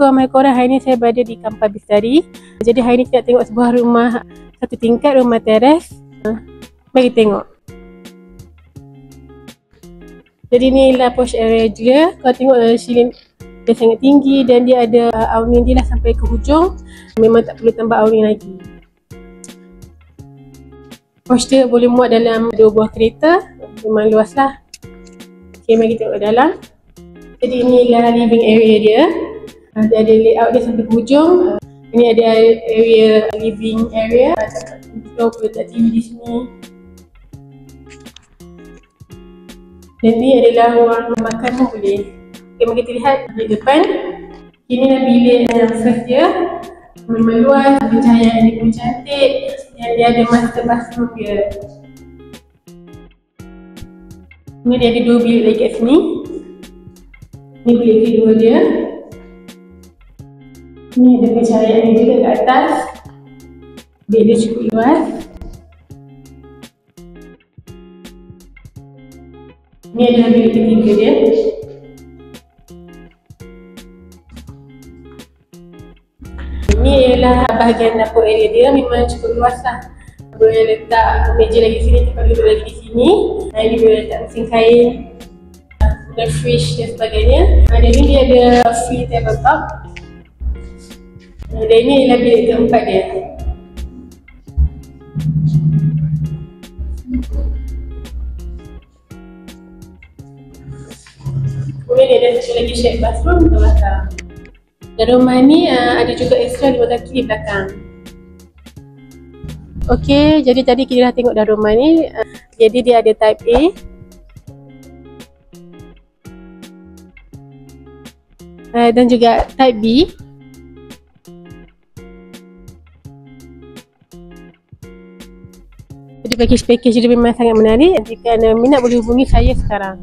Assalamualaikum warahmatullahi wabarakatuh. Hari ni saya berada di Kampar Bestari. Jadi hari ni kita nak tengok sebuah rumah satu tingkat, rumah teres. Mari tengok. Jadi ni lah posh area dia. Kalau tengok ceiling dia sangat tinggi dan dia ada awning dia lah sampai ke hujung. Memang tak perlu tambah awning lagi. Posh dia boleh muat dalam 2 buah kereta. Memang luas lah. Okay, mari kita tengok dalam. Jadi inilah living area dia. Dia ada layout dia sampai ke hujung. Ini ada area living area. Kita boleh letak TV di sini. Dan ni adalah ruang makan pun boleh. Okay, mari kita lihat di depan. Inilah bilik yang first dia. Memang luas, pencahayaan dia pun cantik. Dan dia ada master bathroom dia. Ini dia ada 2 bilik lagi kat sini. Ini bilik kedua dia. Ini ada pencahayaan juga kat atas. Bilik dia cukup luas. Ini adalah bilik ketiga dia. Ini adalah bahagian dapur area dia. Memang cukup luas lah. Boleh letak meja lagi sini, tempat duduk lagi di sini. Ini boleh letak mesin kain, ada fridge dan sebagainya. Dan ini dia ada free tabletop. Dan ini adalah bilik keempat dia. Kemudian dia ada satu lagi shared bathroom di belakang. Dan rumah ni ada juga extra di belakang di belakang. Okey, jadi tadi kita dah tengok dah rumah ni. Jadi dia ada type A dan juga type B. Jadi package dia memang sangat menarik. Jika anda minat boleh hubungi saya sekarang.